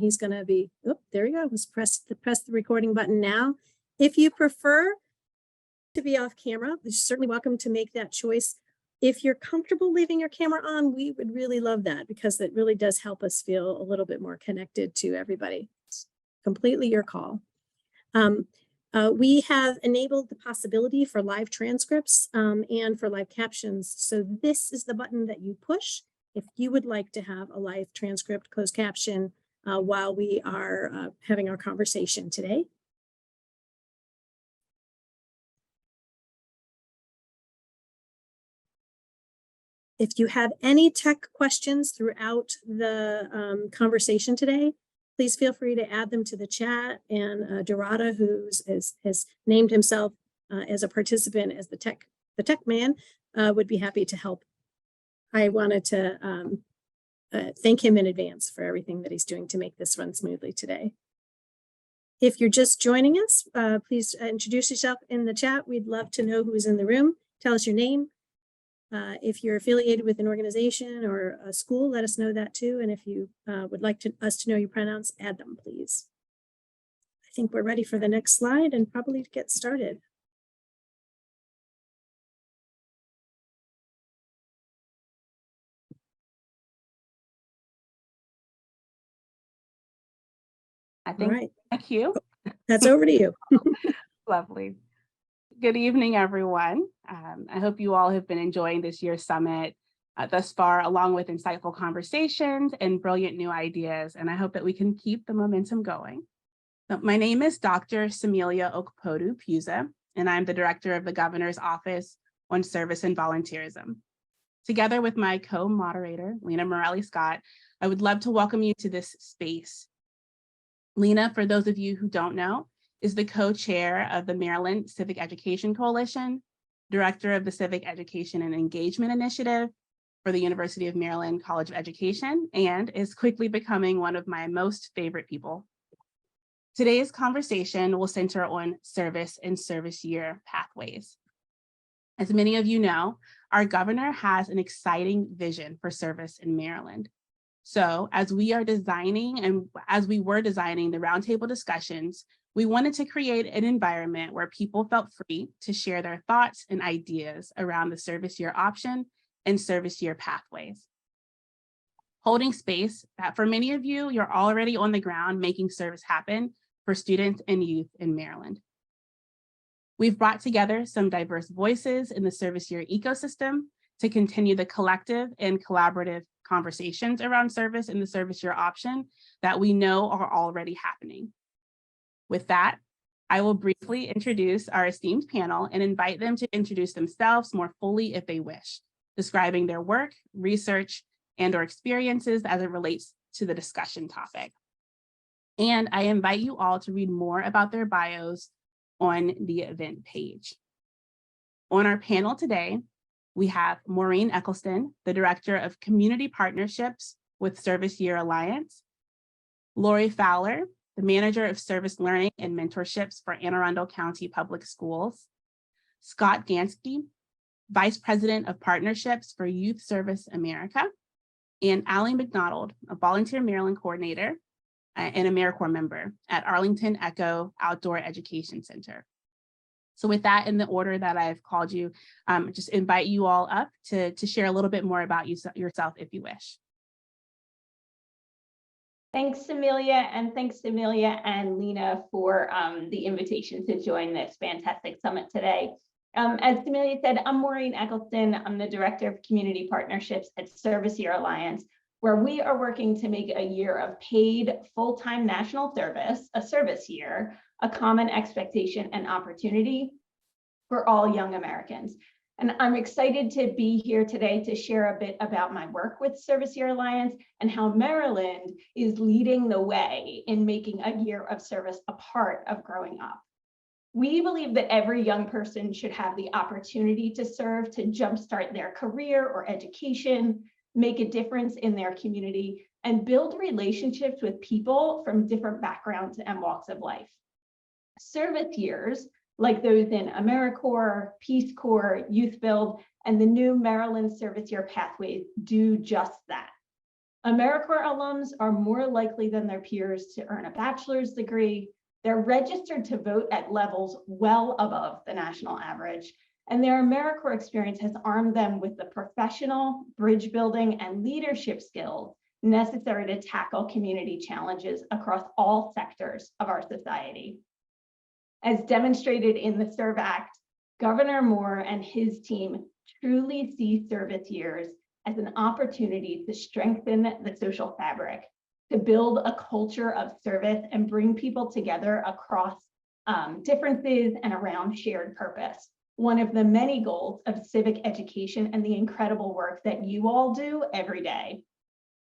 he's going to be, oh, there we go. Let's press the recording button now. If you prefer to be off camera, you're certainly welcome to make that choice. If you're comfortable leaving your camera on, we would really love that, because it really does help us feel a little bit more connected to everybody. It's completely your call. We have enabled the possibility for live transcripts and for live captions. So this is the button that you push if you would like to have a live transcript, closed caption, while we are having our conversation today. If you have any tech questions throughout the conversation today, please feel free to add them to the chat. And Dorada, who has named himself as a participant as the tech man, would be happy to help. I wanted to thank him in advance for everything that he's doing to make this run smoothly today. If you're just joining us, please introduce yourself in the chat. We'd love to know who's in the room. Tell us your name. If you're affiliated with an organization or a school, let us know that too. And if you would like us to know your pronouns, add them, please. I think we're ready for the next slide and probably to get started. I think, all right. Thank you. That's over to you. Lovely. Good evening, everyone. I hope you all have been enjoying this year's summit thus far, along with insightful conversations and brilliant new ideas. And I hope that we can keep the momentum going. So my name is Dr. Samilia Okpodu Puza, and I'm the director of the Governor's Office on Service and Volunteerism. Together with my co-moderator, Lena Morelli-Scott, I would love to welcome you to this space. Lena, for those of you who don't know, is the co-chair of the Maryland Civic Education Coalition, director of the Civic Education and Engagement Initiative for the University of Maryland College of Education, and is quickly becoming one of my most favorite people. Today's conversation will center on service and service year pathways. As many of you know, our governor has an exciting vision for service in Maryland. So as we were designing the roundtable discussions, we wanted to create an environment where people felt free to share their thoughts and ideas around the service year option and service year pathways. Holding space that for many of you, you're already on the ground making service happen for students and youth in Maryland. We've brought together some diverse voices in the service year ecosystem to continue the collective and collaborative conversations around service in the service year option that we know are already happening. With that, I will briefly introduce our esteemed panel and invite them to introduce themselves more fully if they wish, describing their work, research, and/or experiences as it relates to the discussion topic. And I invite you all to read more about their bios on the event page. On our panel today, we have Maureen Eccleston, the Director of Community Partnerships with Service Year Alliance, Lori Fowler, the Manager of Service Learning and Mentorships for Anne Arundel County Public Schools, Scott Gansky, Vice President of Partnerships for Youth Service America, and Allie McDonald, a Volunteer Maryland Coordinator and AmeriCorps member at Arlington Echo Outdoor Education Center. So with that in the order that I've called you, just invite you all up to share a little bit more about yourself if you wish. Thanks, Amelia, and thanks to Amelia and Lena for the invitation to join this fantastic summit today. As Amelia said, I'm Maureen Eccleston. I'm the Director of Community Partnerships at Service Year Alliance, where we are working to make a year of paid full-time national service, a service year, a common expectation and opportunity for all young Americans. And I'm excited to be here today to share a bit about my work with Service Year Alliance and how Maryland is leading the way in making a year of service a part of growing up. We believe that every young person should have the opportunity to serve to jumpstart their career or education, make a difference in their community, and build relationships with people from different backgrounds and walks of life. Service years, like those in AmeriCorps, Peace Corps, Youth Build, and the new Maryland Service Year Pathways do just that. AmeriCorps alums are more likely than their peers to earn a bachelor's degree. They're registered to vote at levels well above the national average, and their AmeriCorps experience has armed them with the professional, bridge building, and leadership skills necessary to tackle community challenges across all sectors of our society. As demonstrated in the SERVE Act, Governor Moore and his team truly see service years as an opportunity to strengthen the social fabric, to build a culture of service and bring people together across differences and around shared purpose. One of the many goals of civic education and the incredible work that you all do every day.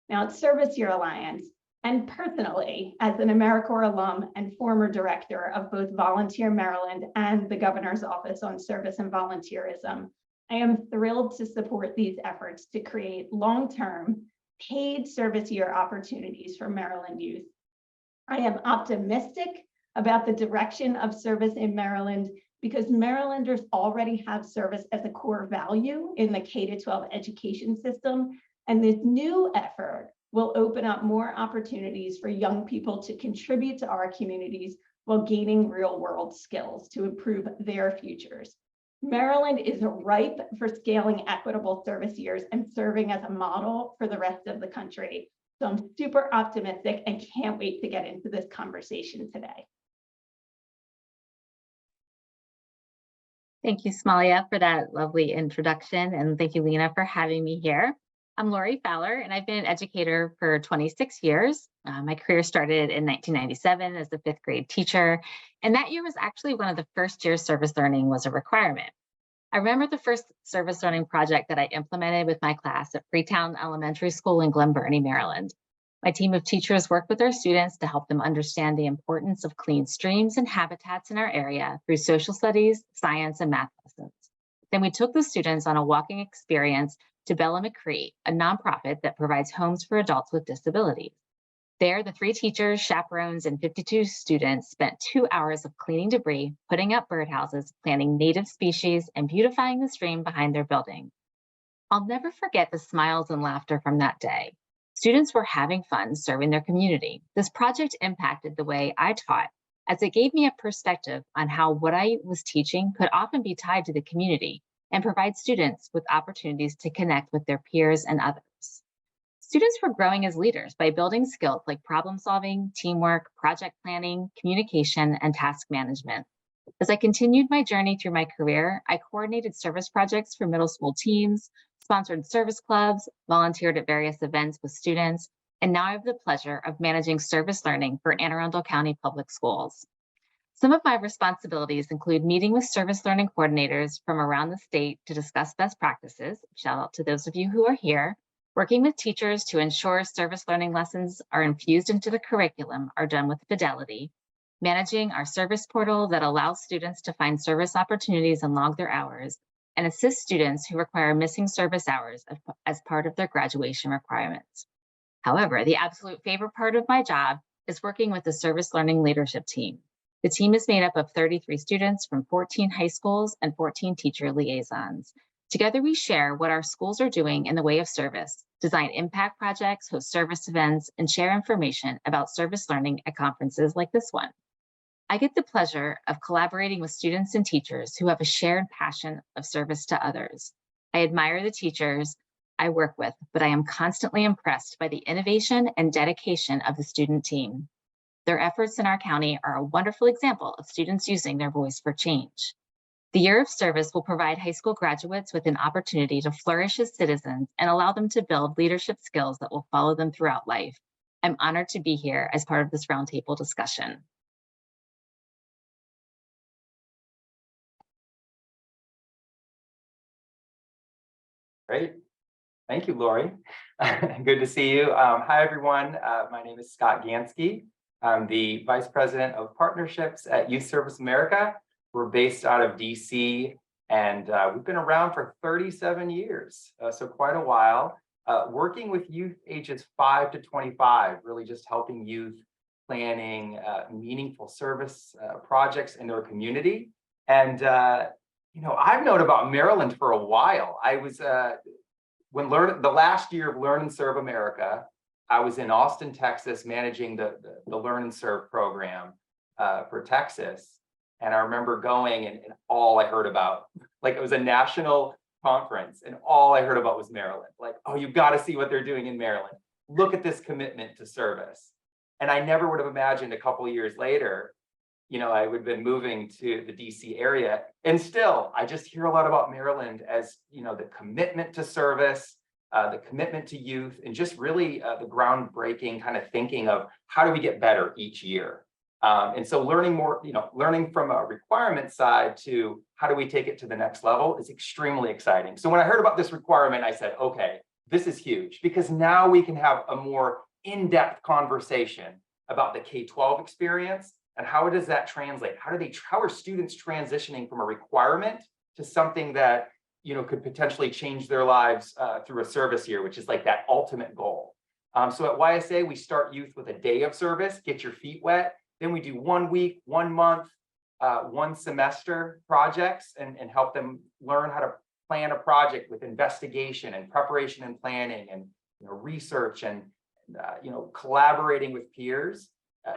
Now at Service Year Alliance, and personally, as an AmeriCorps alum and former director of both Volunteer Maryland and the Governor's Office on Service and Volunteerism, I am thrilled to support these efforts to create long-term paid service year opportunities for Maryland youth. I am optimistic about the direction of service in Maryland because Marylanders already have service as a core value in the K-12 education system, and this new effort will open up more opportunities for young people to contribute to our communities while gaining real-world skills to improve their futures. Maryland is ripe for scaling equitable service years and serving as a model for the rest of the country. So I'm super optimistic and can't wait to get into this conversation today. Thank you, Smalia, for that lovely introduction. And thank you, Lena, for having me here. I'm Lori Fowler, and I've been an educator for 26 years. My career started in 1997 as a 5th grade teacher. And that year was actually one of the first years service learning was a requirement. I remember the first service learning project that I implemented with my class at Freetown Elementary School in Glen Burnie, Maryland. My team of teachers worked with our students to help them understand the importance of clean streams and habitats in our area through social studies, science, and math lessons. Then we took the students on a walking experience to Bella McCree, a nonprofit that provides homes for adults with disabilities. There, the 3 teachers, chaperones, and 52 students spent 2 hours of cleaning debris, putting up birdhouses, planting native species, and beautifying the stream behind their building. I'll never forget the smiles and laughter from that day. Students were having fun serving their community. This project impacted the way I taught, as it gave me a perspective on how what I was teaching could often be tied to the community and provide students with opportunities to connect with their peers and others. Students were growing as leaders by building skills like problem solving, teamwork, project planning, communication, and task management. As I continued my journey through my career, I coordinated service projects for middle school teams, sponsored service clubs, volunteered at various events with students, and now I have the pleasure of managing service learning for Anne Arundel County Public Schools. Some of my responsibilities include meeting with service learning coordinators from around the state to discuss best practices, shout out to those of you who are here, working with teachers to ensure service learning lessons are infused into the curriculum are done with fidelity, managing our service portal that allows students to find service opportunities and log their hours, and assist students who require missing service hours as part of their graduation requirements. However, the absolute favorite part of my job is working with the service learning leadership team. The team is made up of 33 students from 14 high schools and 14 teacher liaisons. Together, we share what our schools are doing in the way of service, design impact projects, host service events, and share information about service learning at conferences like this one. I get the pleasure of collaborating with students and teachers who have a shared passion of service to others. I admire the teachers I work with, but I am constantly impressed by the innovation and dedication of the student team. Their efforts in our county are a wonderful example of students using their voice for change. The Year of Service will provide high school graduates with an opportunity to flourish as citizens and allow them to build leadership skills that will follow them throughout life. I'm honored to be here as part of this roundtable discussion. Great. Thank you, Lori. Good to see you. Hi, everyone. My name is Scott Gansky. I'm the Vice President of Partnerships at Youth Service America. We're based out of DC, and we've been around for 37 years, so quite a while, working with youth ages 5 to 25, really just helping youth planning meaningful service projects in their community. And you know, I've known about Maryland for a while. I was when the last year of Learn and Serve America, I was in Austin, Texas, managing the Learn and Serve program for Texas. And I remember going and all I heard about, like it was a national conference and all I heard about was Maryland. Like, oh, you've got to see what they're doing in Maryland. Look at this commitment to service. And I never would have imagined a couple of years later, you know, I would have been moving to the DC area. And still, I just hear a lot about Maryland as, you know, the commitment to service, the commitment to youth, and just really the groundbreaking kind of thinking of how do we get better each year. And so learning more, you know, learning from a requirement side to how do we take it to the next level is extremely exciting. So when I heard about this requirement, I said, okay, this is huge because now we can have a more in-depth conversation about the K-12 experience and how does that translate? How are students transitioning from a requirement to something that, you know, could potentially change their lives through a service year, which is like that ultimate goal. So at YSA, we start youth with a day of service, get your feet wet. Then we do 1 week, 1 month, 1 semester projects and help them learn how to plan a project with investigation and preparation and planning and, you know, research and, you know, collaborating with peers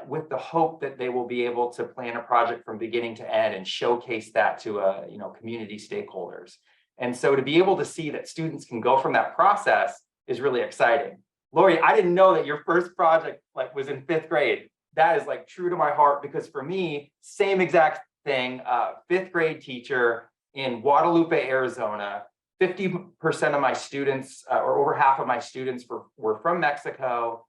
with the hope that they will be able to plan a project from beginning to end and showcase that to, you know, community stakeholders. And so to be able to see that students can go from that process is really exciting. Lori, I didn't know that your first project like was in 5th grade. That is like true to my heart because for me, same exact thing, 5th grade teacher in Guadalupe, Arizona, 50% of my students or over half of my students were from Mexico.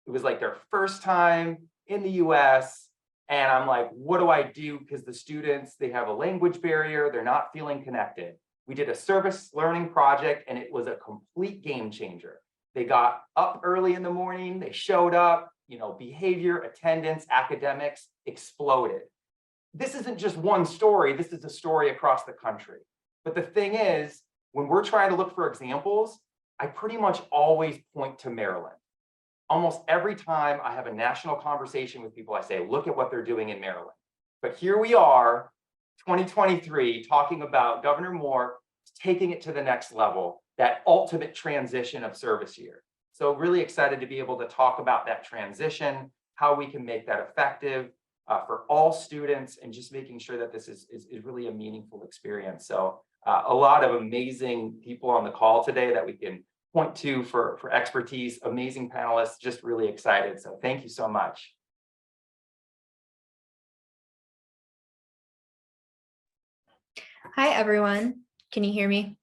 It was like their first time in the US. And I'm like, what do I do? Because the students, they have a language barrier. They're not feeling connected. We did a service learning project and it was a complete game changer. They got up early in the morning, they showed up, you know, behavior, attendance, academics exploded. This isn't just one story, this is a story across the country. But the thing is, when we're trying to look for examples, I pretty much always point to Maryland. Almost every time I have a national conversation with people, I say, look at what they're doing in Maryland. But here we are, 2023, talking about Governor Moore taking it to the next level, that ultimate transition of service year. So really excited to be able to talk about that transition, how we can make that effective for all students, and just making sure that this is really a meaningful experience. So a lot of amazing people on the call today that we can point to for expertise, amazing panelists, just really excited. So thank you so much. Hi, everyone. Can you hear me?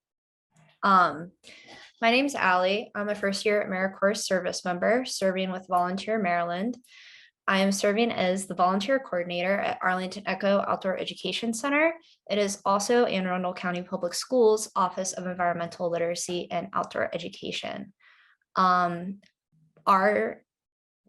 My name's Allie. I'm a first-year AmeriCorps service member serving with Volunteer Maryland. I am serving as the volunteer coordinator at Arlington Echo Outdoor Education Center. It is also Anne Arundel County Public Schools Office of Environmental Literacy and Outdoor Education. Our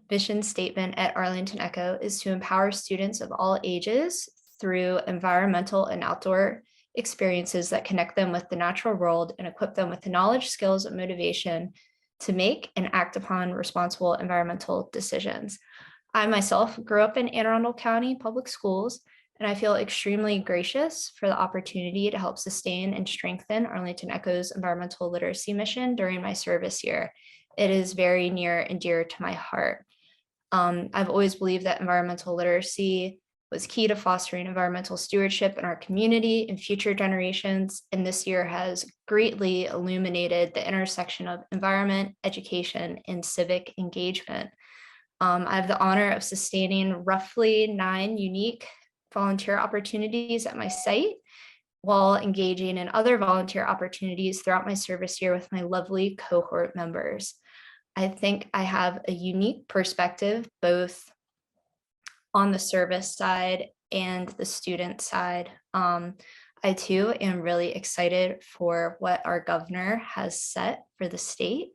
mission statement at Arlington Echo is to empower students of all ages through environmental and outdoor experiences that connect them with the natural world and equip them with the knowledge, skills, and motivation to make and act upon responsible environmental decisions. I myself grew up in Anne Arundel County Public Schools, and I feel extremely gracious for the opportunity to help sustain and strengthen Arlington Echo's environmental literacy mission during my service year. It is very near and dear to my heart. I've always believed that environmental literacy was key to fostering environmental stewardship in our community and future generations, and this year has greatly illuminated the intersection of environment, education, and civic engagement. I have the honor of sustaining roughly 9 unique volunteer opportunities at my site, while engaging in other volunteer opportunities throughout my service year with my lovely cohort members. I think I have a unique perspective, both on the service side and the student side. I too am really excited for what our governor has set for the state,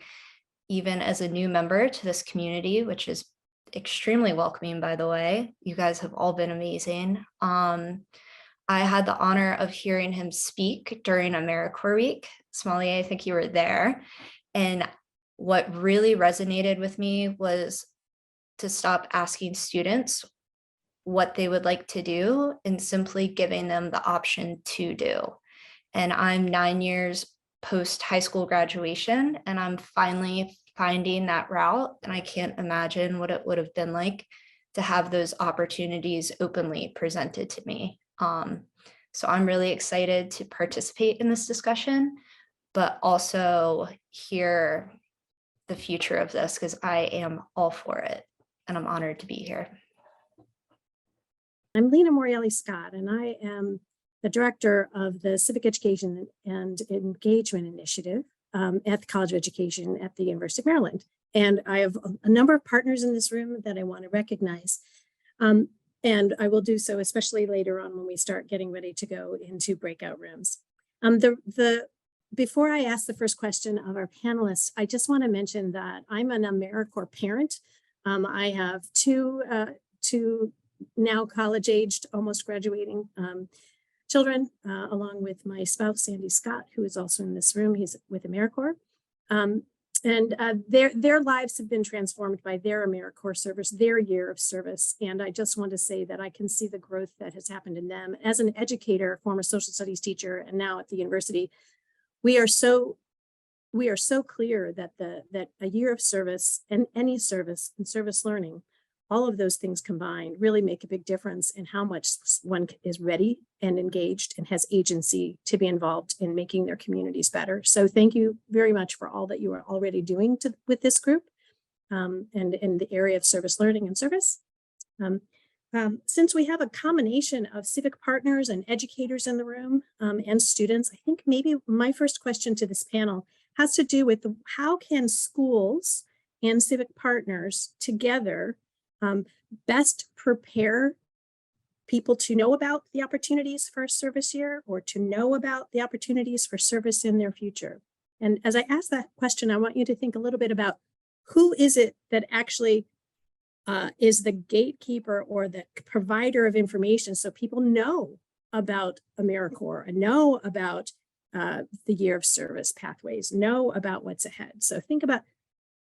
even as a new member to this community, which is extremely welcoming, by the way. You guys have all been amazing. I had the honor of hearing him speak during AmeriCorps Week. Smalley, I think you were there. And what really resonated with me was to stop asking students what they would like to do and simply giving them the option to do. And I'm 9 years post high school graduation, and I'm finally finding that route. And I can't imagine what it would have been like to have those opportunities openly presented to me. So I'm really excited to participate in this discussion, but also hear the future of this because I am all for it and I'm honored to be here. I'm Lena Morielli Scott, and I am the director of the Civic Education and Engagement Initiative at the College of Education at the University of Maryland. And I have a number of partners in this room that I want to recognize. And I will do so, especially later on when we start getting ready to go into breakout rooms. Before I ask the first question of our panelists, I just want to mention that I'm an AmeriCorps parent. I have two now college-aged, almost graduating children, along with my spouse, Sandy Scott, who is also in this room. He's with AmeriCorps. Their lives have been transformed by their AmeriCorps service, their year of service. And I just want to say that I can see the growth that has happened in them. As an educator, former social studies teacher, and now at the university, we are so clear that that a year of service and any service and service learning, all of those things combined really make a big difference in how much one is ready and engaged and has agency to be involved in making their communities better. So thank you very much for all that you are already doing with this group and in the area of service learning and service. Since we have a combination of civic partners and educators in the room and students, I think maybe my first question to this panel has to do with how can schools and civic partners together best prepare people to know about the opportunities for a service year or to know about the opportunities for service in their future. And as I ask that question, I want you to think a little bit about who is it that actually is the gatekeeper or the provider of information so people know about AmeriCorps and know about the year of service pathways, know about what's ahead. So think about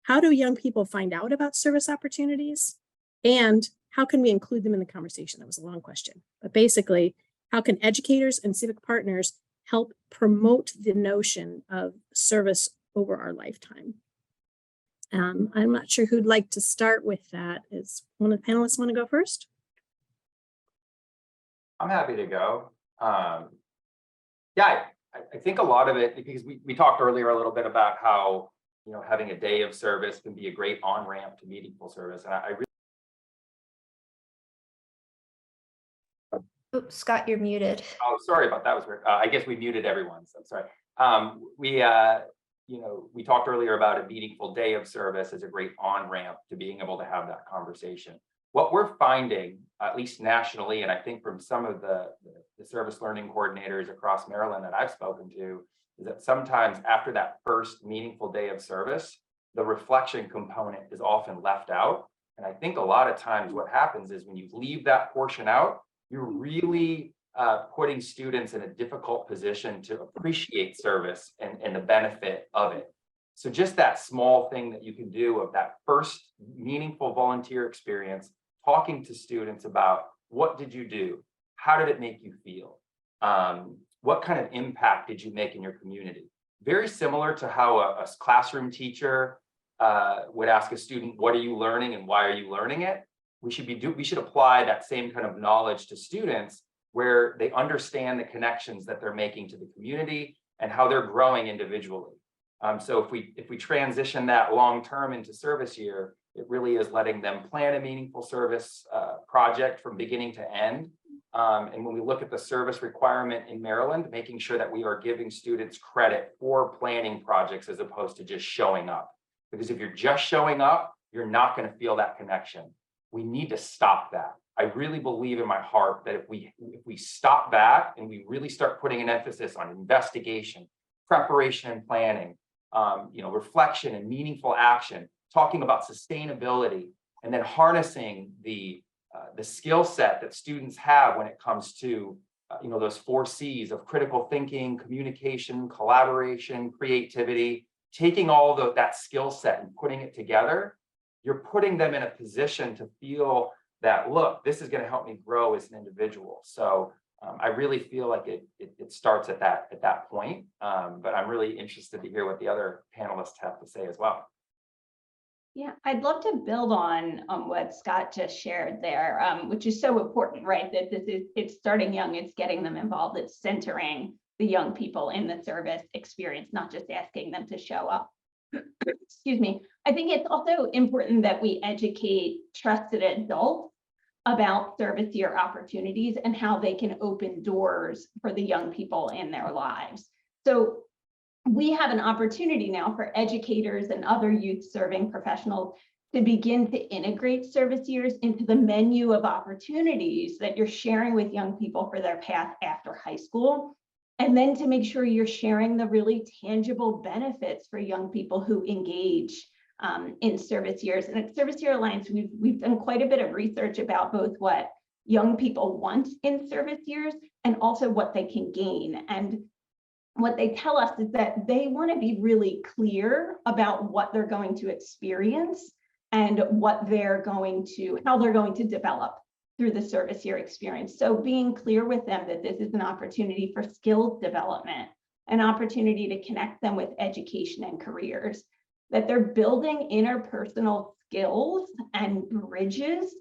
how do young people find out about service opportunities? And how can we include them in the conversation? That was a long question, but basically, how can educators and civic partners help promote the notion of service over our lifetime? I'm not sure who'd like to start with that. Is one of the panelists want to go first? I'm happy to go. Yeah, I think a lot of it, because we talked earlier a little bit about how, you know, having a day of service can be a great on-ramp to meaningful service. And I really Oh, Scott, you're muted. Oh, sorry about that. Was weird. I guess we muted everyone. So I'm sorry. We talked earlier about a meaningful day of service as a great on-ramp to being able to have that conversation. What we're finding, at least nationally, and I think from some of the service learning coordinators across Maryland that I've spoken to, is that sometimes after that first meaningful day of service, the reflection component is often left out. And I think a lot of times what happens is when you leave that portion out, you're really putting students in a difficult position to appreciate service and the benefit of it. So just that small thing that you can do of that first meaningful volunteer experience, talking to students about what did you do? How did it make you feel? What kind of impact did you make in your community? Very similar to how a classroom teacher would ask a student, what are you learning and why are you learning it? We should apply that same kind of knowledge to students where they understand the connections that they're making to the community and how they're growing individually. So if we transition that long-term into service year, it really is letting them plan a meaningful service project from beginning to end. And when we look at the service requirement in Maryland, making sure that we are giving students credit for planning projects as opposed to just showing up. Because if you're just showing up, you're not going to feel that connection. We need to stop that. I really believe in my heart that if we stop that and we really start putting an emphasis on investigation, preparation and planning, reflection and meaningful action, talking about sustainability, and then harnessing the skill set that students have when it comes to those 4 C's of critical thinking, communication, collaboration, creativity, taking all that skill set and putting it together, you're putting them in a position to feel that, look, this is going to help me grow as an individual. So I really feel like it starts at that point, but I'm really interested to hear what the other panelists have to say as well. Yeah, I'd love to build on what Scott just shared there, which is so important, right? That it's starting young, it's getting them involved, it's centering the young people in the service experience, not just asking them to show up. Excuse me. I think it's also important that we educate trusted adults about service year opportunities and how they can open doors for the young people in their lives. So we have an opportunity now for educators and other youth serving professionals to begin to integrate service years into the menu of opportunities that you're sharing with young people for their path after high school. And then to make sure you're sharing the really tangible benefits for young people who engage in service years. And at Service Year Alliance, we've done quite a bit of research about both what young people want in service years and also what they can gain. And what they tell us is that they want to be really clear about what they're going to experience and what they're going to, how they're going to develop through the service year experience. So being clear with them that this is an opportunity for skills development, an opportunity to connect them with education and careers, that they're building interpersonal skills and bridges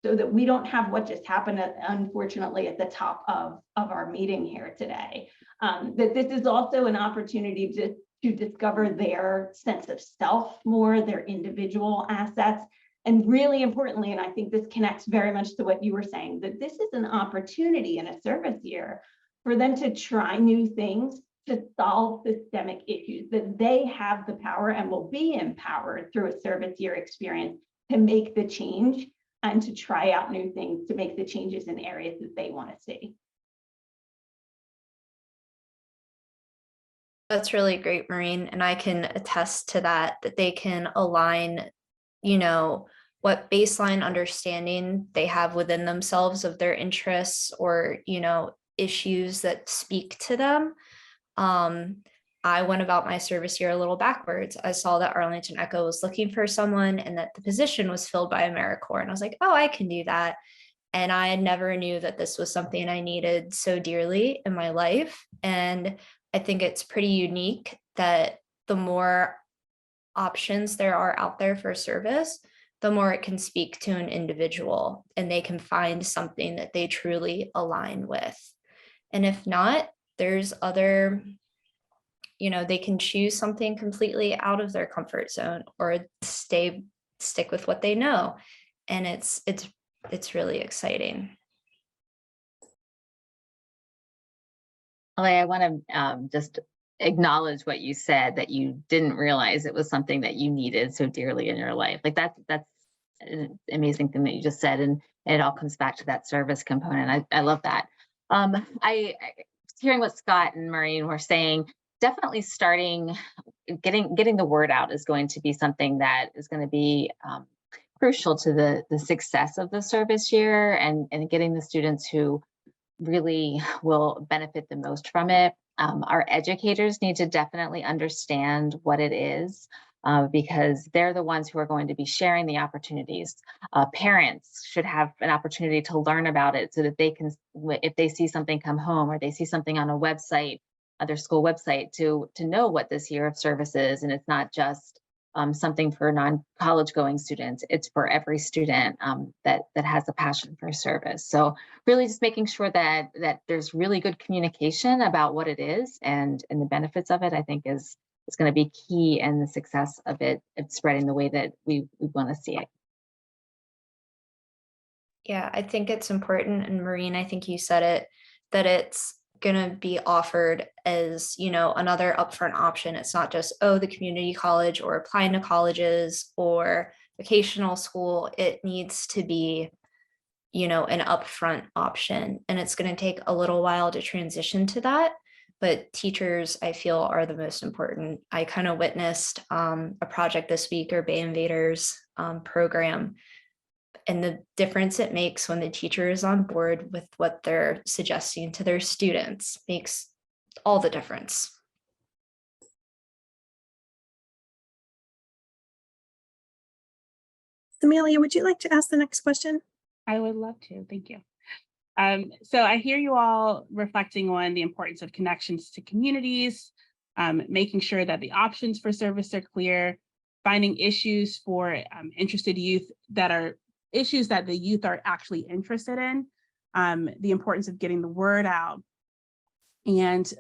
so that we don't have what just happened, unfortunately, at the top of our meeting here today. That this is also an opportunity to discover their sense of self more, their individual assets, and really importantly, and I think this connects very much to what you were saying, that this is an opportunity in a service year for them to try new things, to solve systemic issues, that they have the power and will be empowered through a service year experience to make the change and to try out new things, to make the changes in areas that they want to see. That's really great, Maureen. And I can attest to that they can align, you know, what baseline understanding they have within themselves of their interests or, you know, issues that speak to them. I went about my service year a little backwards. I saw that Arlington Echo was looking for someone and that the position was filled by AmeriCorps. And I was like, oh, I can do that. And I never knew that this was something I needed so dearly in my life. And I think it's pretty unique that the more options there are out there for service, the more it can speak to an individual and they can find something that they truly align with. And if not, there's other, you know, they can choose something completely out of their comfort zone or stick with what they know. And it's really exciting. I want to just acknowledge what you said, that you didn't realize it was something that you needed so dearly in your life. Like that's an amazing thing that you just said, and it all comes back to that service component. I love that. I hearing what Scott and Maureen were saying, definitely starting getting the word out is going to be something that is going to be crucial to the success of the service year and getting the students who really will benefit the most from it. Our educators need to definitely understand what it is because they're the ones who are going to be sharing the opportunities. Parents should have an opportunity to learn about it so that they can, if they see something come home or they see something on a website, their school website, to know what this year of service is. And it's not just something for non-college going students, it's for every student that has a passion for service. So really just making sure that there's really good communication about what it is and the benefits of it, I think is going to be key in the success of it spreading the way that we want to see it. Yeah, I think it's important, and Maureen, I think you said it, that it's going to be offered as, you know, another upfront option. It's not just, oh, the community college or applying to colleges or vocational school. It needs to be, you know, an upfront option, and it's going to take a little while to transition to that. But teachers, I feel, are the most important. I kind of witnessed a project this week, or Bay Invaders program, and the difference it makes when the teacher is on board with what they're suggesting to their students makes all the difference. Amelia, would you like to ask the next question? I would love to, thank you. So I hear you all reflecting on the importance of connections to communities, making sure that the options for service are clear, finding issues for interested youth that are issues that the youth are actually interested in, the importance of getting the word out, and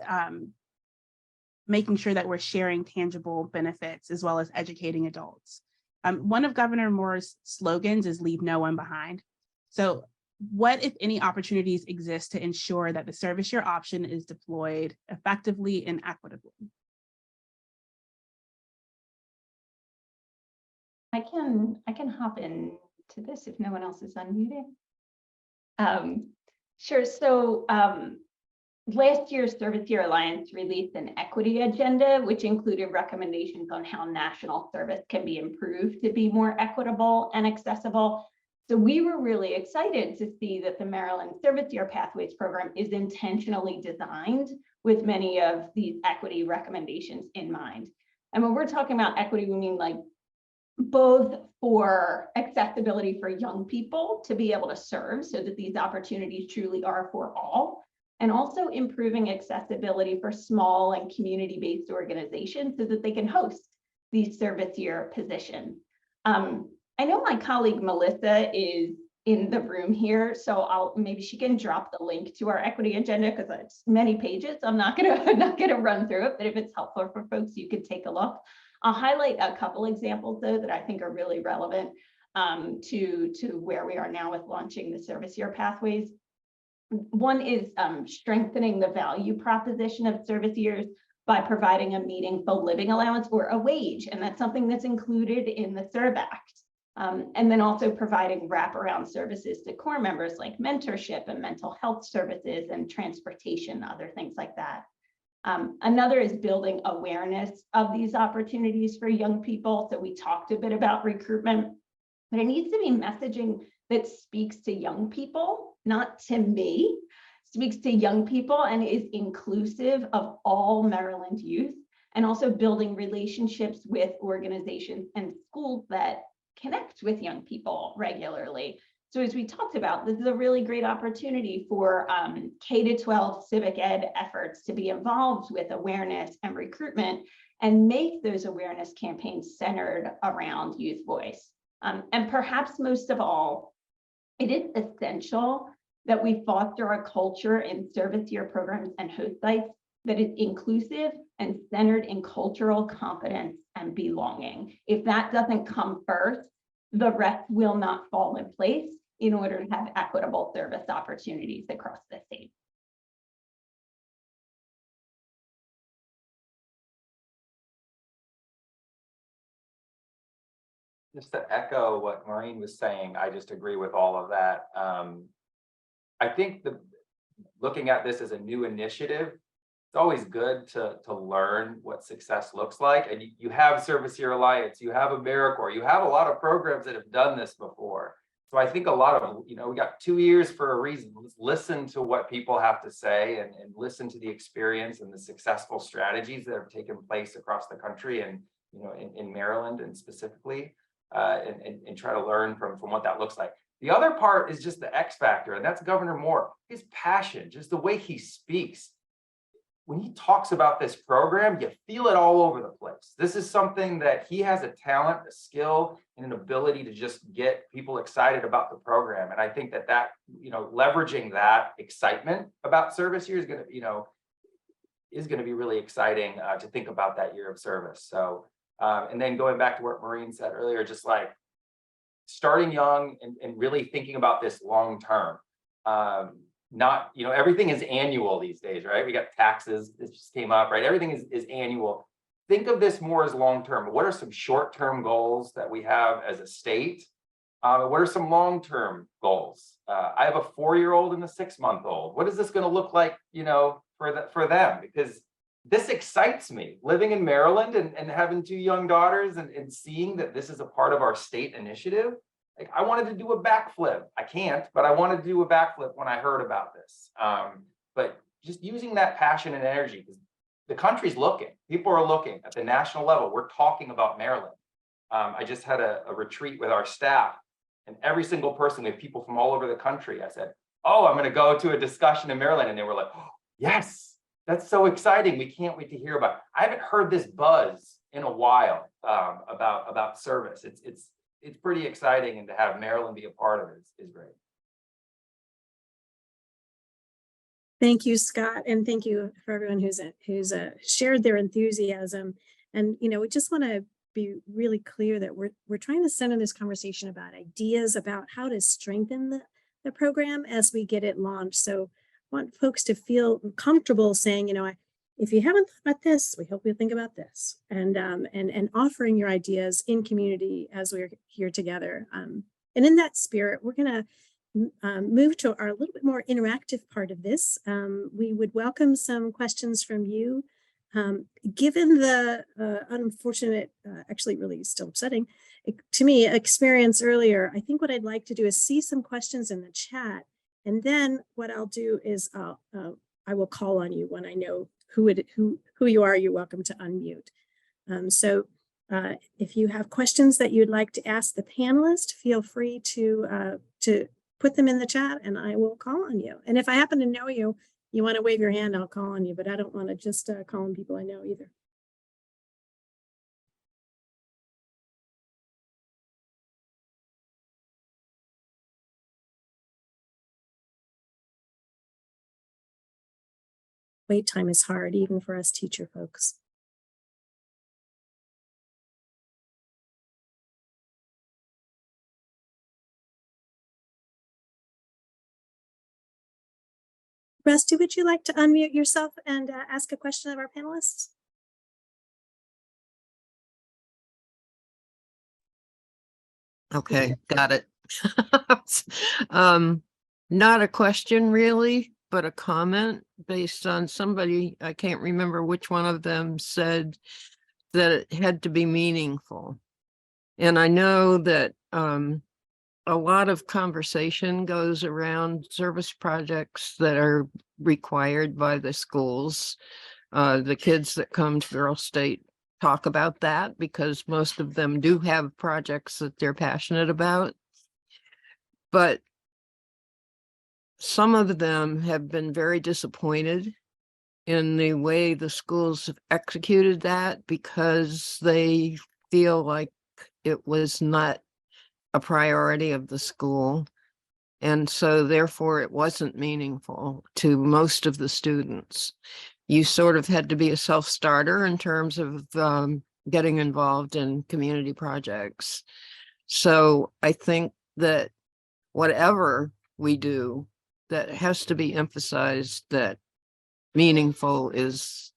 making sure that we're sharing tangible benefits as well as educating adults. One of Governor Moore's slogans is "Leave no one behind." So what, if any, opportunities exist to ensure that the service year option is deployed effectively and equitably? I can hop into this if no one else is unmuted. Sure. So last year's Service Year Alliance released an equity agenda, which included recommendations on how national service can be improved to be more equitable and accessible. So we were really excited to see that the Maryland Service Year Pathways program is intentionally designed with many of these equity recommendations in mind. And when we're talking about equity, we mean like both for accessibility for young people to be able to serve so that these opportunities truly are for all, and also improving accessibility for small and community-based organizations so that they can host these service year positions. I know my colleague Melissa is in the room here, so maybe she can drop the link to our equity agenda because it's many pages. So I'm not gonna run through it, but if it's helpful for folks, you could take a look. I'll highlight a couple examples though that I think are really relevant to where we are now with launching the service year pathways. One is strengthening the value proposition of service years by providing a meaningful living allowance or a wage, and that's something that's included in the CERB Act. And then also providing wraparound services to core members like mentorship and mental health services and transportation, other things like that. Another is building awareness of these opportunities for young people. So we talked a bit about recruitment, but it needs to be messaging that speaks to young people, not to me, speaks to young people and is inclusive of all Maryland youth, and also building relationships with organizations and schools that connect with young people regularly. So as we talked about, this is a really great opportunity for K-12 civic ed efforts to be involved with awareness and recruitment and make those awareness campaigns centered around youth voice. And perhaps most of all, it is essential that we foster a culture in service year programs and host sites that is inclusive and centered in cultural competence and belonging. If that doesn't come first, the rest will not fall in place in order to have equitable service opportunities across the state. Just to echo what Maureen was saying, I just agree with all of that. I think looking at this as a new initiative, it's always good to learn what success looks like. And you have Service Year Alliance, you have AmeriCorps, you have a lot of programs that have done this before. So I think a lot of, we got 2 years for a reason. Let's listen to what people have to say and listen to the experience and the successful strategies that have taken place across the country and, in Maryland and specifically, and try to learn from what that looks like. The other part is just the X factor, and that's Governor Moore. His passion, just the way he speaks. When he talks about this program, you feel it all over the place. This is something that he has a talent, a skill, and an ability to just get people excited about the program. And I think that leveraging that excitement about service year is going to be really exciting to think about that year of service. So, and then going back to what Maureen said earlier, just like starting young and really thinking about this long term. Not, everything is annual these days, right? We got taxes, this just came up, right? Everything is annual. Think of this more as long-term. What are some short-term goals that we have as a state? What are some long-term goals? I have a 4-year-old and a 6-month-old. What is this going to look like, for them? Because this excites me, living in Maryland and having 2 young daughters and seeing that this is a part of our state initiative. Like, I wanted to do a backflip. I can't, but I wanted to do a backflip when I heard about this. But just using that passion and energy, because the country's looking, people are looking at the national level. We're talking about Maryland. I just had a retreat with our staff, and every single person, we have people from all over the country. I said, oh, I'm going to go to a discussion in Maryland. And they were like, oh, yes, That's so exciting. We can't wait to hear about it. I haven't heard this buzz in a while about service. It's pretty exciting, and to have Maryland be a part of it is great. Thank you, Scott, and thank you for everyone who's shared their enthusiasm. And we just want to be really clear that we're trying to center this conversation about ideas about how to strengthen the program as we get it launched. So I want folks to feel comfortable saying, if you haven't thought about this, we hope you'll think about this, and offering your ideas in community as we're here together. And in that spirit, we're going to move to our little bit more interactive part of this. We would welcome some questions from you. Given the unfortunate, actually really still upsetting to me, experience earlier, I think what I'd like to do is see some questions in the chat. And then what I'll do is I will call on you when I know who you are. You're welcome to unmute. So if you have questions that you'd like to ask the panelists, feel free to put them in the chat and I will call on you. And if I happen to know you want to wave your hand, I'll call on you, but I don't want to just call on people I know either. Wait time is hard, even for us teacher folks. Rusty, would you like to unmute yourself and ask a question of our panelists? Okay, got it. Not a question really, but a comment based on somebody, I can't remember which one of them said that it had to be meaningful. And I know that a lot of conversation goes around service projects that are required by the schools. The kids that come to Girl State talk about that because most of them do have projects that they're passionate about. But some of them have been very disappointed in the way the schools have executed that because they feel like it was not a priority of the school. And so therefore it wasn't meaningful to most of the students. You sort of had to be a self-starter in terms of getting involved in community projects. So I think that whatever we do, that has to be emphasized that meaningful is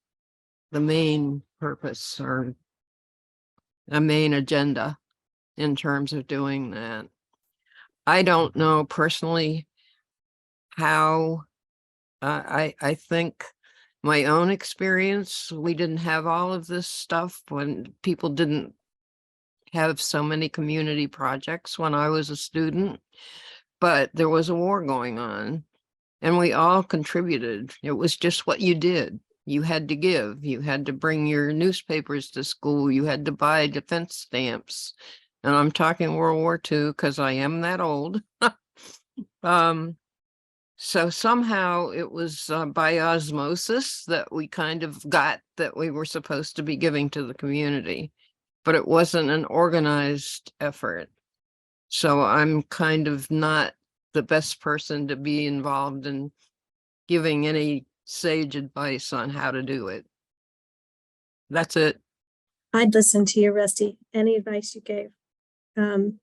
the main purpose or a main agenda in terms of doing that. I don't know personally how, I think my own experience, we didn't have all of this stuff when people didn't have so many community projects when I was a student, but there was a war going on and we all contributed. It was just what you did. You had to give, you had to bring your newspapers to school, you had to buy defense stamps. And I'm talking World War II because I am that old. So somehow it was by osmosis that we kind of got that we were supposed to be giving to the community, but it wasn't an organized effort. So I'm kind of not the best person to be involved in giving any sage advice on how to do it. That's it. I'd listen to you, Rusty. Any advice you gave. And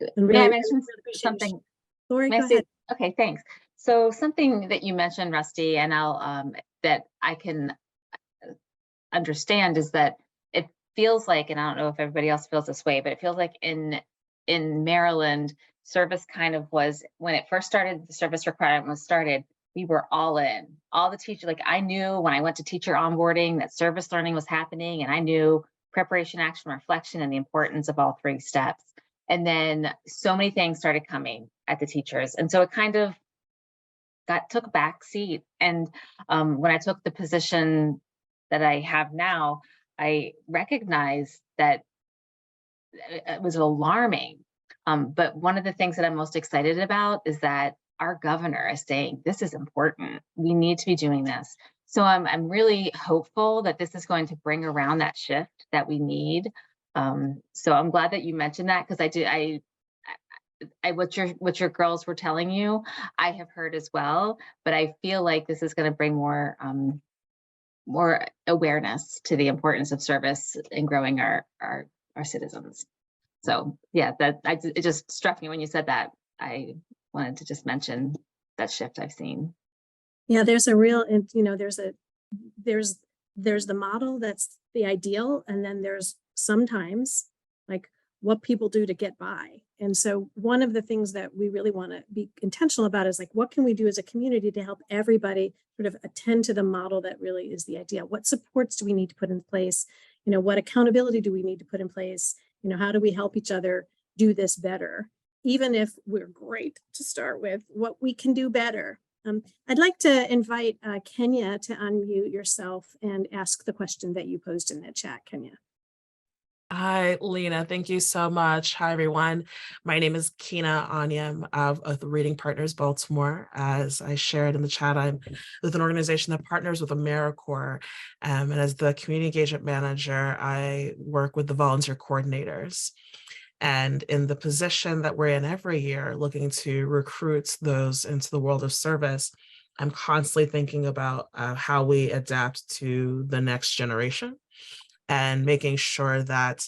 May I really mention appreciate you. something? Lori, May I go say- ahead. Okay, thanks. So something that you mentioned, Rusty, and I'll that I can understand is that it feels like, and I don't know if everybody else feels this way, but it feels like in Maryland, service kind of was, when it first started, the service requirement was started, we were all in. All the teachers, like I knew when I went to teacher onboarding that service learning was happening, and I knew preparation, action, reflection, and the importance of all three steps. And then so many things started coming at the teachers. And so it kind of took a back seat. And when I took the position that I have now, I recognized that it was alarming. But one of the things that I'm most excited about is that our governor is saying, this is important. We need to be doing this. So I'm really hopeful that this is going to bring around that shift that we need. So I'm glad that you mentioned that, because what your girls were telling you, I have heard as well, but I feel like this is going to bring more awareness to the importance of service in growing our citizens. So yeah, it just struck me when you said that. I wanted to just mention that shift I've seen. Yeah, there's a real, and there's the model that's the ideal, and then there's sometimes like what people do to get by. And so one of the things that we really want to be intentional about is like, what can we do as a community to help everybody sort of attend to the model that really is the idea? What supports do we need to put in place? What accountability do we need to put in place? How do we help each other do this better? Even if we're great to start with, what we can do better. I'd like to invite Kenya to unmute yourself and ask the question that you posed in the chat, Kenya. Hi, Lena. Thank you so much. Hi, everyone. My name is Kina Anyam of the Reading Partners Baltimore. As I shared in the chat, I'm with an organization that partners with AmeriCorps. And as the community engagement manager, I work with the volunteer coordinators. And in the position that we're in every year, looking to recruit those into the world of service, I'm constantly thinking about how we adapt to the next generation and making sure that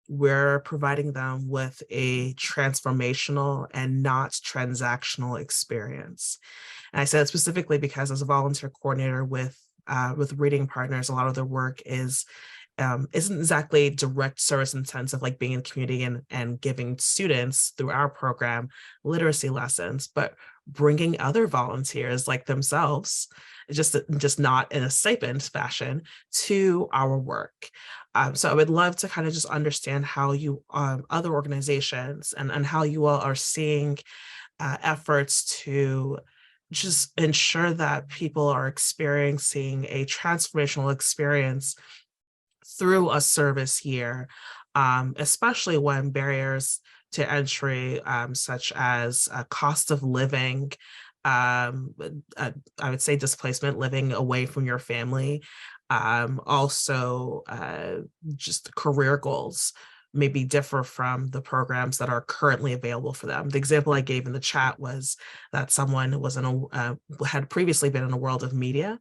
we're providing them with a transformational and not transactional experience. And I said it specifically because as a volunteer coordinator with Reading Partners, a lot of their work isn't exactly direct service intensive, like being in the community and giving students through our program literacy lessons, but bringing other volunteers like themselves, just not in a stipend fashion, to our work. So I would love to kind of just understand how you, other organizations and how you all are seeing efforts to just ensure that people are experiencing a transformational experience through a service year, especially when barriers to entry, such as cost of living, I would say displacement, living away from your family, also just career goals maybe differ from the programs that are currently available for them. The example I gave in the chat was that someone was had previously been in a world of media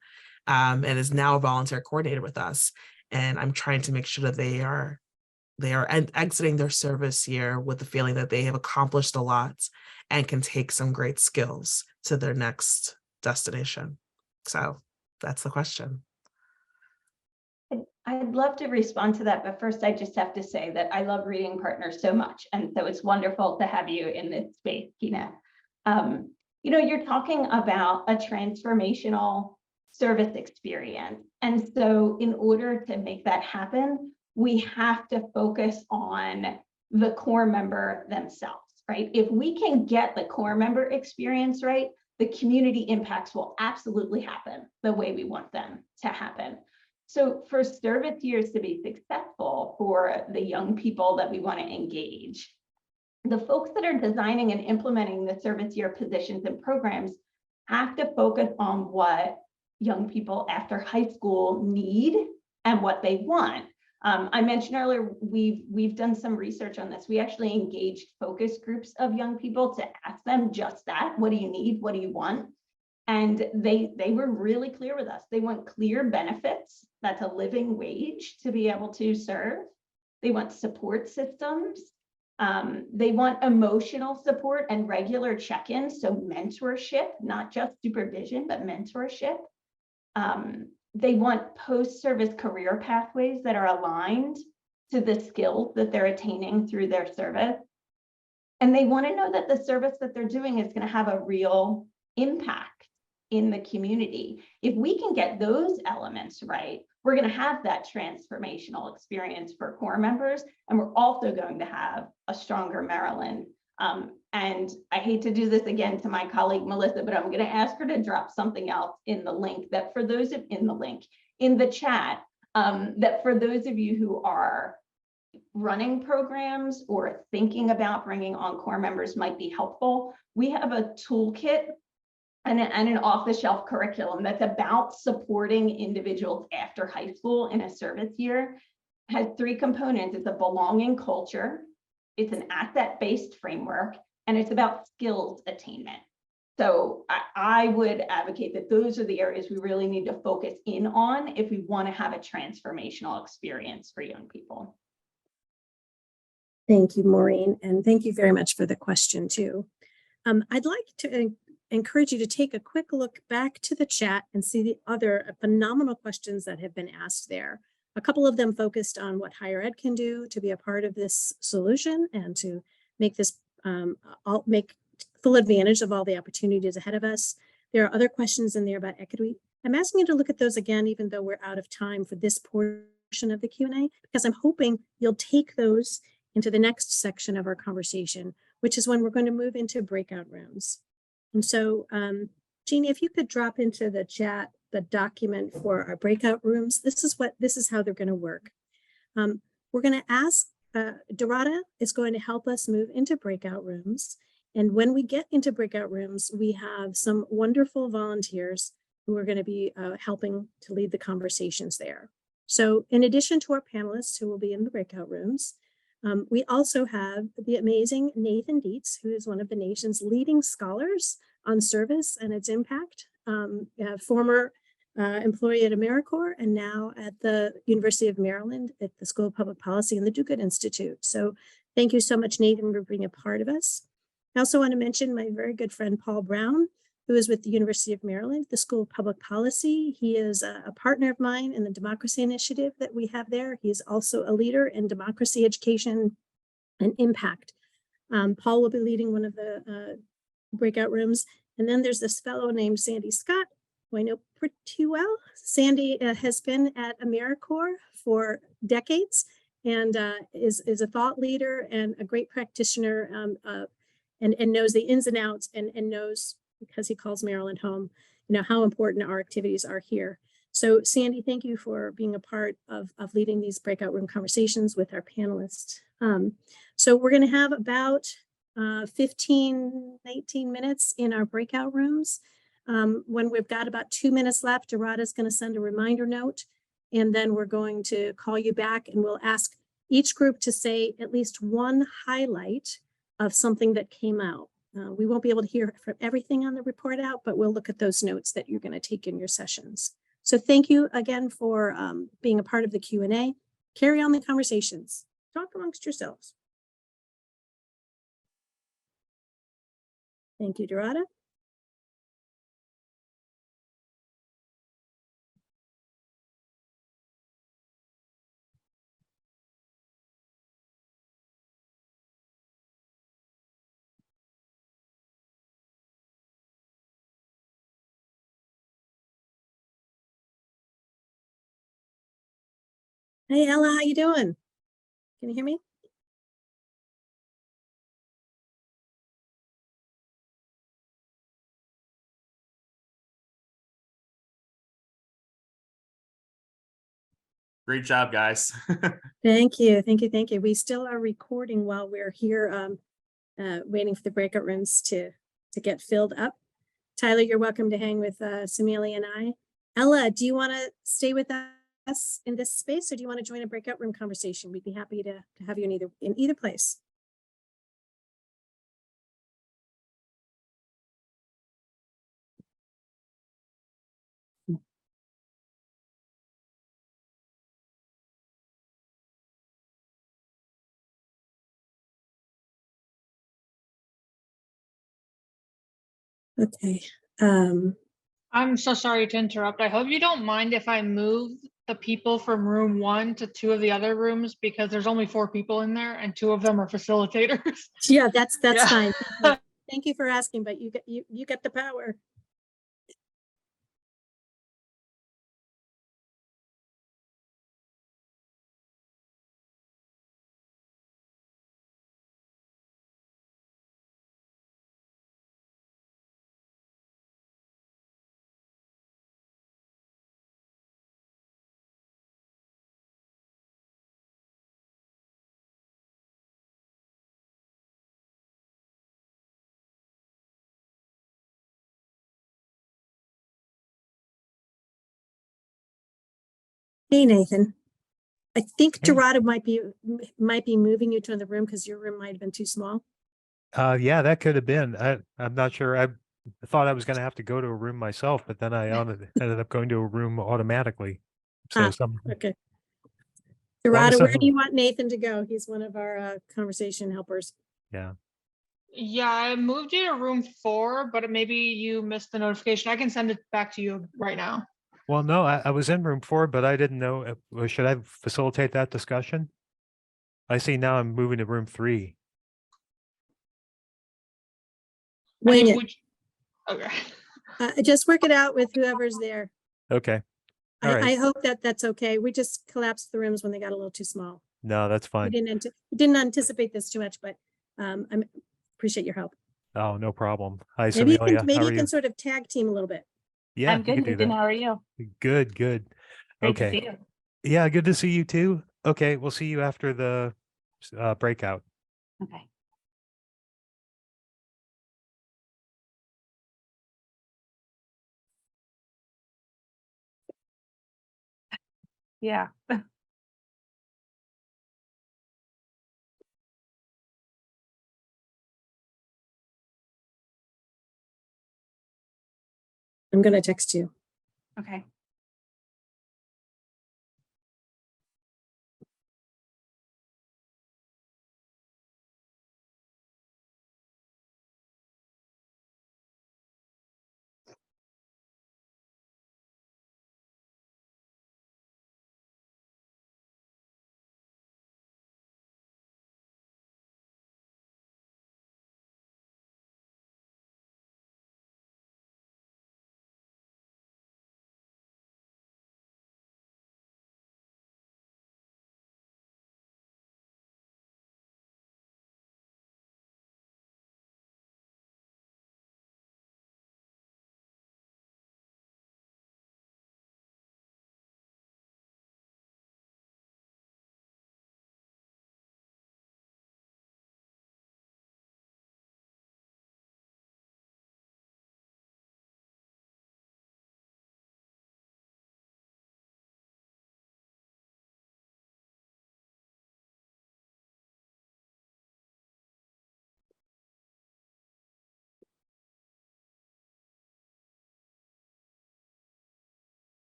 and is now a volunteer coordinator with us. And I'm trying to make sure that they are exiting their service year with the feeling that they have accomplished a lot and can take some great skills to their next destination. So that's the question. I'd love to respond to that, but first I just have to say that I love Reading Partners so much. And so it's wonderful to have you in this space, Kina. You're talking about a transformational service experience. And so in order to make that happen, we have to focus on the core member themselves, right? If we can get the core member experience right, the community impacts will absolutely happen the way we want them to happen. So for service years to be successful for the young people that we want to engage, the folks that are designing and implementing the service year positions and programs have to focus on what young people after high school need and what they want. I mentioned earlier, we've done some research on this. We actually engaged focus groups of young people to ask them just that. What do you need? What do you want? And they were really clear with us. They want clear benefits. That's a living wage to be able to serve. They want support systems. They want emotional support and regular check-ins. So mentorship, not just supervision, but mentorship. They want post-service career pathways that are aligned to the skills that they're attaining through their service. And they want to know that the service that they're doing is going to have a real impact in the community. If we can get those elements right, we're going to have that transformational experience for core members, and we're also going to have a stronger Maryland. And I hate to do this again to my colleague Melissa, but I'm going to ask her to drop something else in the link that for those in the chat, that for those of you who are running programs or thinking about bringing on core members might be helpful. We have a toolkit and an off-the-shelf curriculum that's about supporting individuals after high school in a service year has three components. It's a belonging culture, it's an asset-based framework, and it's about skills attainment. So I would advocate that those are the areas we really need to focus in on if we want to have a transformational experience for young people. Thank you, Maureen, and thank you very much for the question too. I'd like to encourage you to take a quick look back to the chat and see the other phenomenal questions that have been asked there. A couple of them focused on what higher ed can do to be a part of this solution and to make this make full advantage of all the opportunities ahead of us. There are other questions in there about equity. I'm asking you to look at those again, even though we're out of time for this portion of the Q&A, because I'm hoping you'll take those into the next section of our conversation, which is when we're going to move into breakout rooms. And so, Jeannie, if you could drop into the chat the document for our breakout rooms, this is how they're going to work. We're going to ask, Dorada is going to help us move into breakout rooms. And when we get into breakout rooms, we have some wonderful volunteers who are going to be helping to lead the conversations there. So in addition to our panelists who will be in the breakout rooms, we also have the amazing Nathan Dietz, who is one of the nation's leading scholars on service and its impact, former employee at AmeriCorps and now at the University of Maryland at the School of Public Policy and the Duquesne Institute. So thank you so much, Nathan, for being a part of us. I also want to mention my very good friend, Paul Brown, who is with the University of Maryland, the School of Public Policy. He is a partner of mine in the democracy initiative that we have there. He is also a leader in democracy education and impact. Paul will be leading one of the breakout rooms. And then there's this fellow named Sandy Scott, who I know pretty well. Sandy has been at AmeriCorps for decades and is a thought leader and a great practitioner and knows the ins and outs and knows, because he calls Maryland home, how important our activities are here. So Sandy, thank you for being a part of leading these breakout room conversations with our panelists. So we're going to have about 15, 18 minutes in our breakout rooms. When we've got about 2 minutes left, Dorada is going to send a reminder note, and then we're going to call you back and we'll ask each group to say at least one highlight of something that came out. We won't be able to hear from everything on the report out, but we'll look at those notes that you're going to take in your sessions. So thank you again for being a part of the Q&A. Carry on the conversations. Talk amongst yourselves. Thank you, Dorada. Hey, Ella, how you doing? Can you hear me? Great job, guys. Thank you, thank you, thank you. We still are recording while we're here waiting for the breakout rooms to get filled up. Tyler, you're welcome to hang with Samelia and I. Ella, do you want to stay with us in this space, or do you want to join a breakout room conversation? We'd be happy to have you in either place. Okay. I'm so sorry to interrupt. I hope you don't mind if I move the people from room 1 to 2 of the other rooms, because there's only 4 people in there and 2 of them are facilitators. Yeah, that's Yeah. fine. Thank you for asking, but you get the power. Hey, Nathan. I think Hey. Dorada might be moving you to the room because your room might have been too small. Yeah, that could have been. I'm not sure. I thought I was going to have to go to a room myself, but then I ended up going to a room automatically. So Ah, some Okay. long as Dorada, where some- do you want Nathan to go? He's one of our conversation helpers. yeah. Yeah, I moved you to room 4, but maybe you missed the notification. I can send it back to you right now. Well, no, I was in room 4, but I didn't know. Should I facilitate that discussion? I see now I'm moving to room 3. I Wing mean, it. okay. Just work it out with whoever's there. Okay. All I right. hope that that's okay. We just collapsed the rooms when they got a little too small. No, that's We fine. didn't anticipate this too much, but I appreciate your help. Oh, no problem. Hi, Maybe Samelia. maybe How are you can you? sort of tag team a little bit. Yeah, I'm you good, could do Nathan. that. How are you? Good, good. Great to Okay. see you. Yeah, good to see you too. Okay, we'll see you after the breakout. Okay. Yeah. I'm gonna text you. Okay.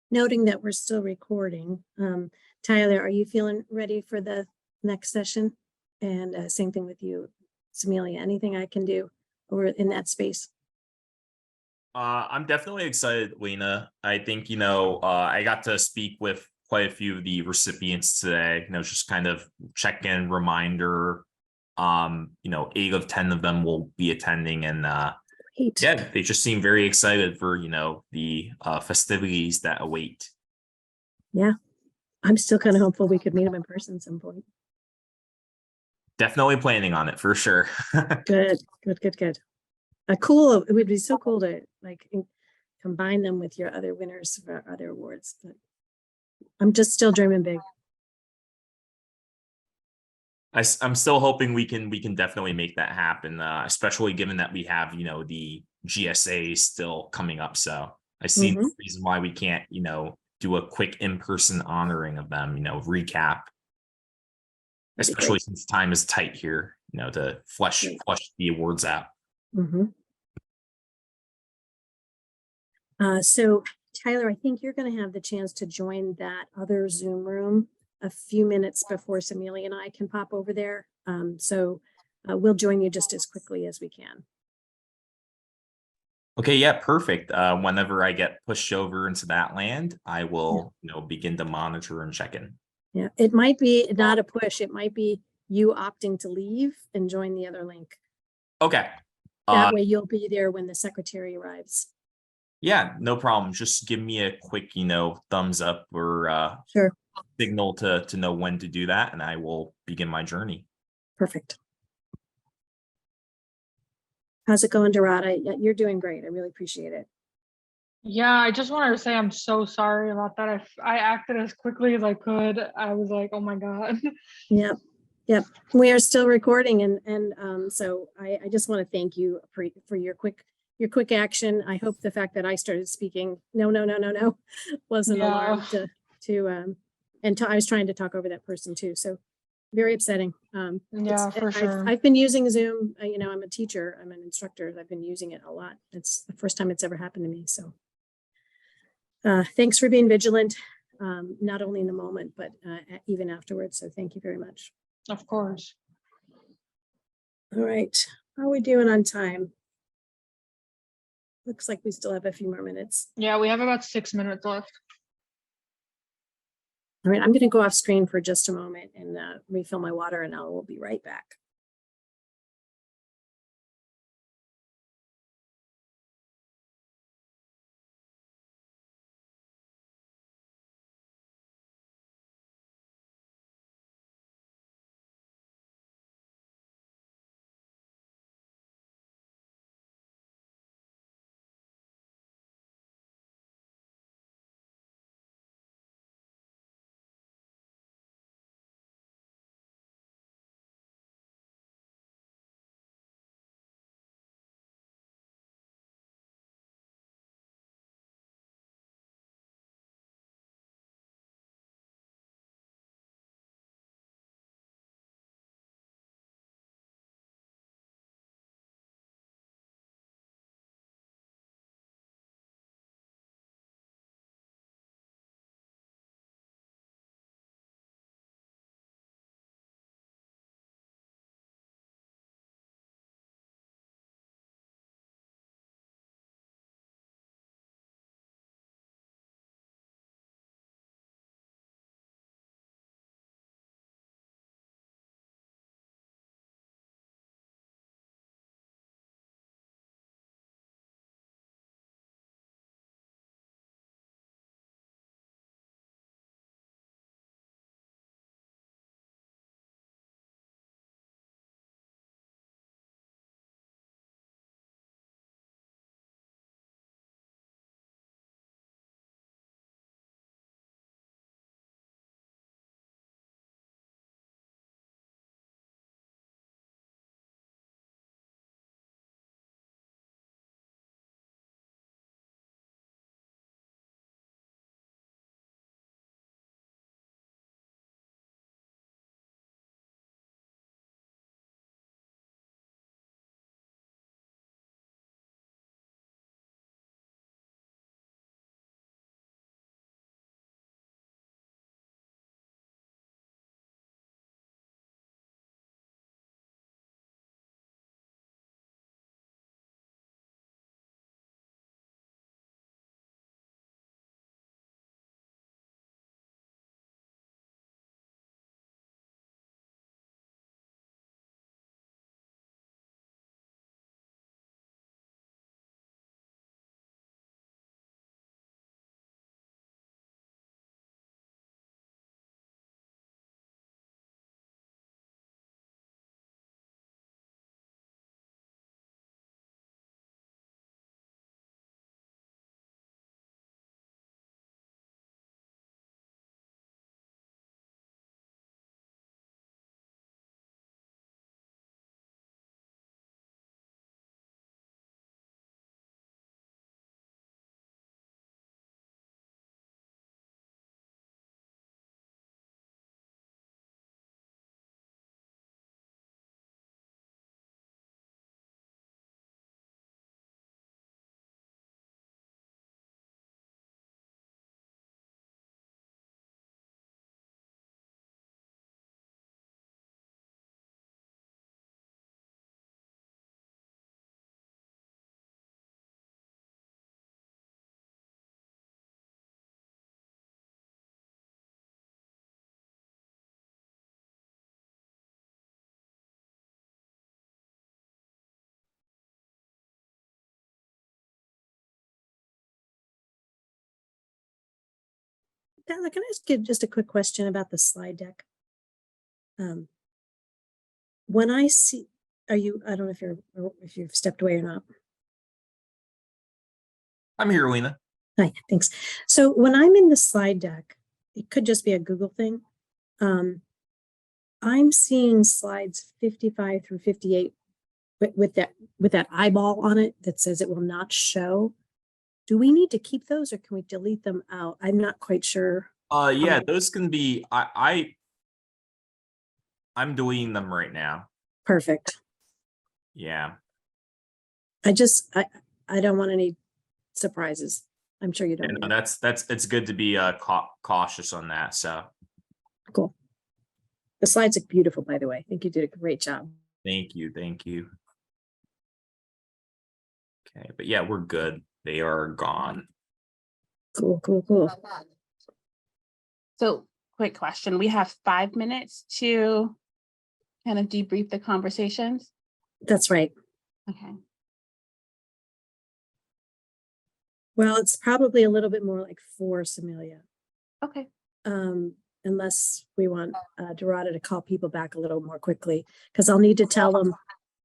Noting that we're still recording. Tyler, are you feeling ready for the next session? And same thing with you, Samelia. Anything I can do over in that space? I'm definitely excited, Lena. I think, I got to speak with quite a few of the recipients today, just kind of check-in reminder. 8 of 10 of them will be attending, and Great. yeah, they just seem very excited for, the festivities that await. Yeah, I'm still kind of hopeful we could meet them in person at some point. Definitely planning on it for sure. Good, good, good, good. Cool. It would be so cool to combine them with your other winners for other awards, but I'm just still dreaming big. I'm still hoping we can definitely make that happen, especially given that we have, the GSA still coming up. So I see no reason why we can't, do a quick in-person honoring of them, recap. Especially since time is tight here, to flush the awards out. So Tyler, I think you're going to have the chance to join that other Zoom room a few minutes before Samelia and I can pop over there. So we'll join you just as quickly as we can. Okay, yeah, perfect. Whenever I get pushed over into that land, I will, begin to monitor and check in. Yeah, it might be not a push. It might be you opting to leave and join the other link. Okay. That way you'll be there when the secretary arrives. Yeah, no problem. Just give me a quick, thumbs up or Sure. signal to know when to do that, and I will begin my journey. Perfect. How's it going, Dorada? Yeah, you're doing great. I really appreciate it. Yeah, I just wanted to say I'm so sorry about that. I acted as quickly as I could. I was like, oh my God. Yep. Yep. We are still recording and so I just want to thank you for your quick action. I hope the fact that I started speaking, no, wasn't Yeah. allowed I was trying to talk over that person too. So very upsetting. Yeah, for sure. I've been using Zoom, you know, I'm a teacher, I'm an instructor. I've been using it a lot. It's the first time it's ever happened to me. So thanks for being vigilant, not only in the moment, but even afterwards. So thank you very much. Of course. All right, how are we doing on time? Looks like we still have a few more minutes. Yeah, we have about 6 minutes left. All right, I'm going to go off screen for just a moment and refill my water, and I will be right back. Tyler, can I ask you just a quick question about the slide deck? When I see, are you, I don't know if you've stepped away or not. I'm here, Lena. Hi, thanks. So when I'm in the slide deck, it could just be a Google thing. I'm seeing slides 55 through 58 with that eyeball on it that says it will not show. Do we need to keep those or can we delete them out? I'm not quite sure. Yeah, those can be, I'm deleting them right now. Perfect. Yeah. I don't want any surprises. I'm sure you don't. And either. it's good to be cautious on that. So Cool. The slides look beautiful, by the way. I think you did a great job. thank you. Okay, but yeah, we're good. They are gone. Cool. So quick question. We have 5 minutes to kind of debrief the conversations. That's right. Okay. Well, it's probably a little bit more like 4, Samelia. Okay. Unless we want Dorada to call people back a little more quickly, because I'll need to tell them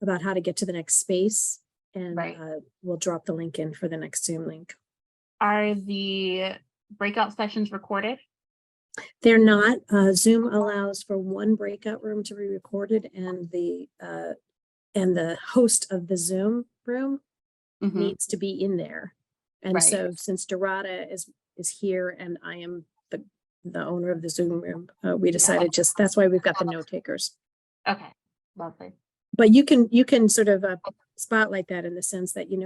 about how to get to the next space, and Right. We'll drop the link in for the next Zoom link. Are the breakout sessions recorded? They're not. Zoom allows for one breakout room to be recorded, and the host of the Zoom room Mhm. needs to be in there. And Right. so since Dorada is here and I am the owner of the Zoom room, we decided that's why we've got the note takers. Okay, lovely. But you can sort of spotlight that in the sense that, we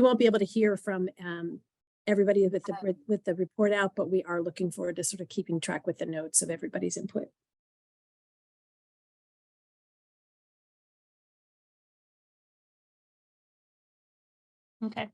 won't be able to hear from everybody with the report out, but we are looking forward to sort of keeping track with the notes of everybody's input. Okay.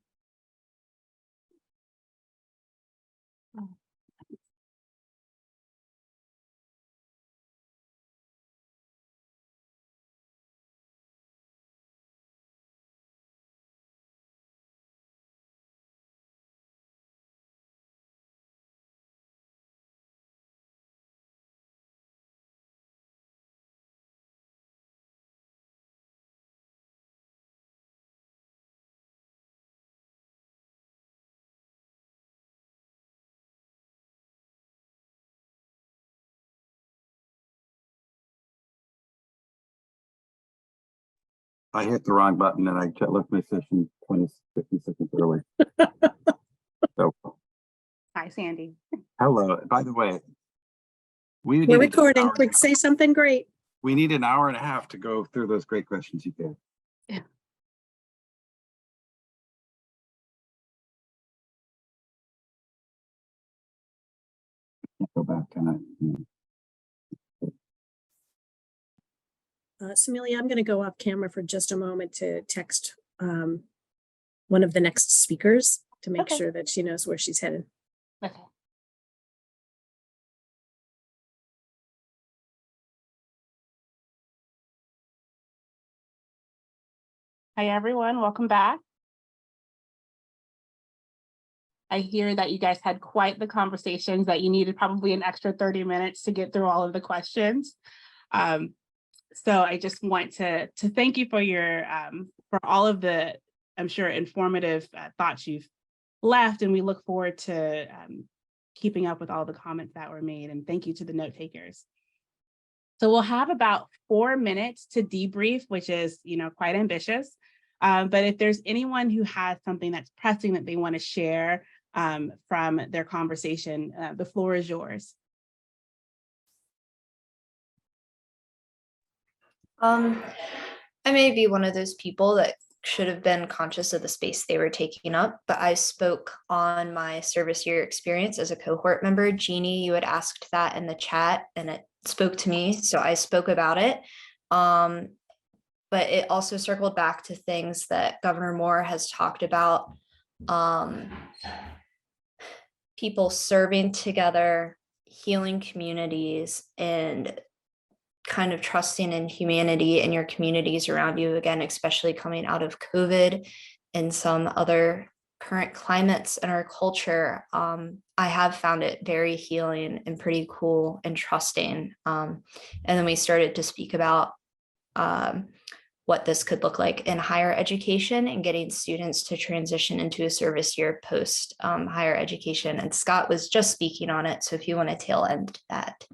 I hit the wrong button and I left my session 50 seconds early. So, Hi, Sandy. hello. By the way, We're recording. Say something great. We need an hour and a half to go through those great questions you gave. Yeah. Go back and Samelia, I'm going to go off camera for just a moment to text one of the next speakers to make Okay. sure that she knows where she's headed. Okay. Hi, everyone. Welcome back. I hear that you guys had quite the conversations, that you needed probably an extra 30 minutes to get through all of the questions. So I just want to thank you for your for all of the, I'm sure, informative thoughts you've left, and we look forward to keeping up with all the comments that were made. And thank you to the note takers. So we'll have about 4 minutes to debrief, which is, quite ambitious. But if there's anyone who has something that's pressing that they want to share from their conversation, the floor is yours. I may be one of those people that should have been conscious of the space they were taking up, but I spoke on my service year experience as a cohort member. Jeannie, you had asked that in the chat and it spoke to me, so I spoke about it. But it also circled back to things that Governor Moore has talked about. People serving together, healing communities, and kind of trusting in humanity in your communities around you, again, especially coming out of COVID and some other current climates and our culture, I have found it very healing and pretty cool and trusting. And then we started to speak about what this could look like in higher education and getting students to transition into a service year post higher education. And Scott was just speaking on it. So if you want to tail end that.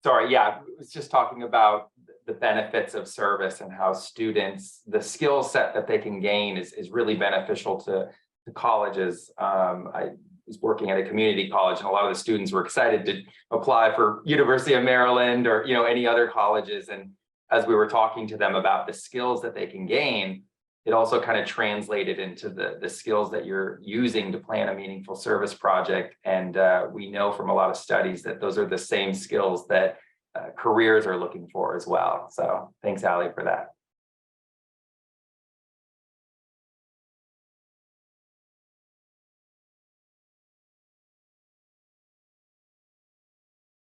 Sorry, yeah, I was just talking about the benefits of service and how students, the skill set that they can gain is really beneficial to colleges. I was working at a community college, and a lot of the students were excited to apply for University of Maryland or any other colleges. And as we were talking to them about the skills that they can gain, it also kind of translated into the skills that you're using to plan a meaningful service project. And we know from a lot of studies that those are the same skills that careers are looking for as well. So thanks, Allie, for that.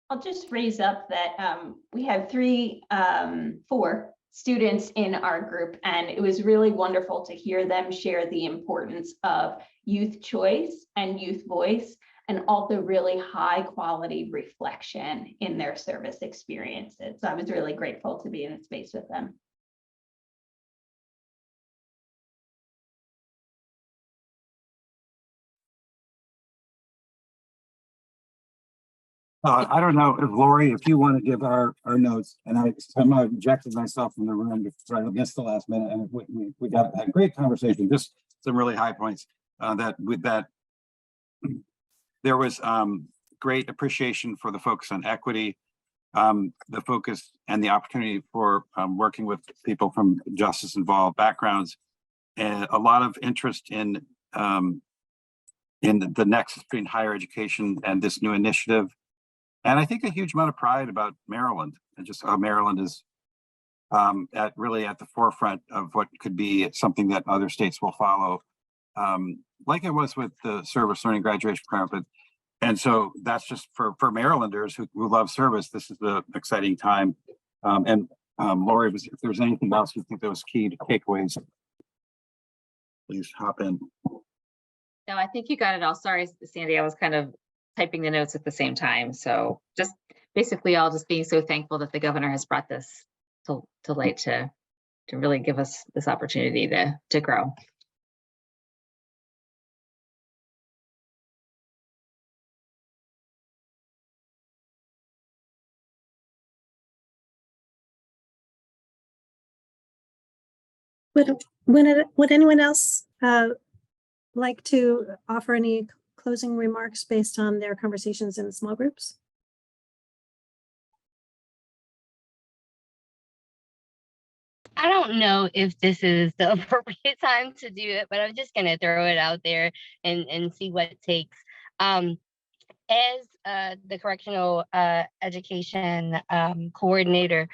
I'll just raise up that we had four students in our group, and it was really wonderful to hear them share the importance of youth choice and youth voice, and also really high quality reflection in their service experiences. So I was really grateful to be in a space with them. I don't know if Lori, if you want to give our notes, and I somehow ejected myself from the room right against the last minute, and we had a great conversation, just some really high points there was great appreciation for the focus on equity, the focus and the opportunity for working with people from justice involved backgrounds, and a lot of interest in the nexus between higher education and this new initiative. And I think a huge amount of pride about Maryland, and just how Maryland is really at the forefront of what could be something that other states will follow, like it was with the service learning graduation program. And so that's just for Marylanders who love service. This is the exciting time. Lori, if there's anything else you think that was key to takeaways, please hop in. No, I think you got it all. Sorry, Sandy, I was kind of typing the notes at the same time. So just basically all just being so thankful that the governor has brought this to light to really give us this opportunity to grow. Would anyone else like to offer any closing remarks based on their conversations in small groups? I don't know if this is the appropriate time to do it, but I'm just going to throw it out there and see what it takes. As the correctional education coordinator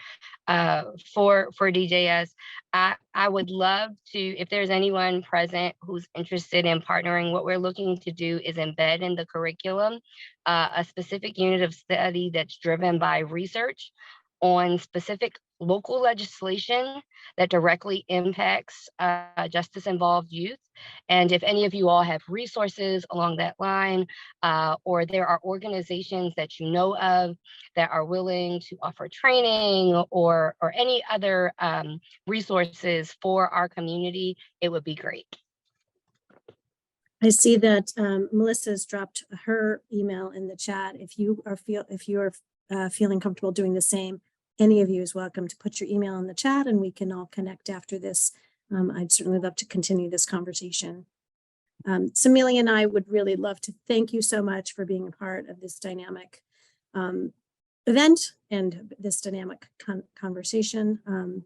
for DJS, I would love to, if there's anyone present who's interested in partnering, what we're looking to do is embed in the curriculum a specific unit of study that's driven by research on specific local legislation that directly impacts justice-involved youth. And if any of you all have resources along that line, or there are organizations that you know of that are willing to offer training or any other resources for our community, it would be great. I see that Melissa's dropped her email in the chat. If you are feeling comfortable doing the same, any of you is welcome to put your email in the chat and we can all connect after this. I'd certainly love to continue this conversation. Samelia and I would really love to thank you so much for being a part of this dynamic event and this dynamic conversation.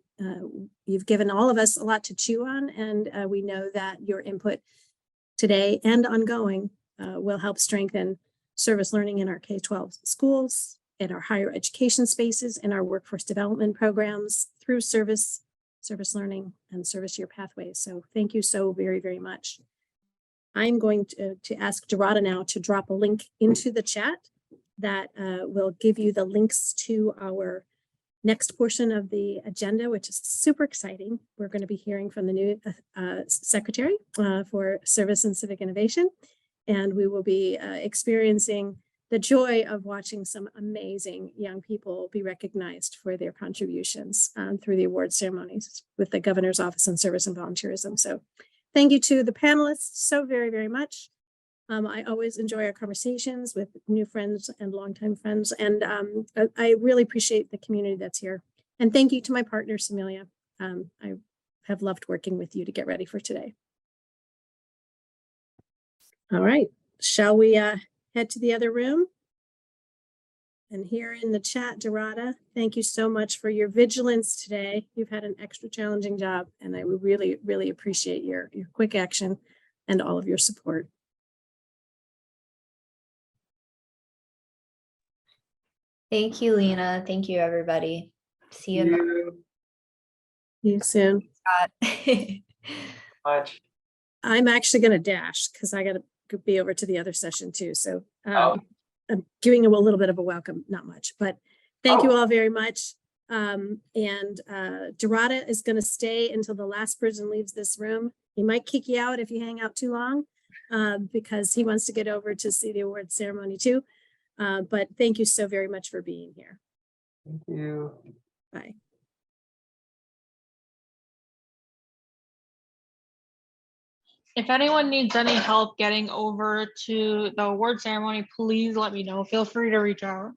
You've given all of us a lot to chew on, and we know that your input today and ongoing will help strengthen service learning in our K-12 schools, in our higher education spaces, in our workforce development programs through service learning and service year pathways. So thank you so very, very much. I'm going to ask Dorada now to drop a link into the chat that will give you the links to our next portion of the agenda, which is super exciting. We're going to be hearing from the new Secretary for Service and Civic Innovation, and we will be experiencing the joy of watching some amazing young people be recognized for their contributions through the award ceremonies with the Governor's Office on Service and Volunteerism. So thank you to the panelists so very, very much. I always enjoy our conversations with new friends and longtime friends, and I really appreciate the community that's here. And thank you to my partner, Samelia. I have loved working with you to get ready for today. All right, shall we head to the other room? And here in the chat, Dorada, thank you so much for your vigilance today. You've had an extra challenging job, and I would really, really appreciate your quick action and all of your support. Thank you, Lena. Thank you, everybody. See you. See you soon. Scott. Much. I'm actually going to dash because I got to be over to the other session too. So I'm giving you a little bit of a welcome, not much, but thank you all very much. And Dorada is going to stay until the last person leaves this room. He might kick you out if you hang out too long because he wants to get over to see the award ceremony too. But thank you so very much for being here. Thank you. Bye. If anyone needs any help getting over to the award ceremony, please let me know. Feel free to reach out.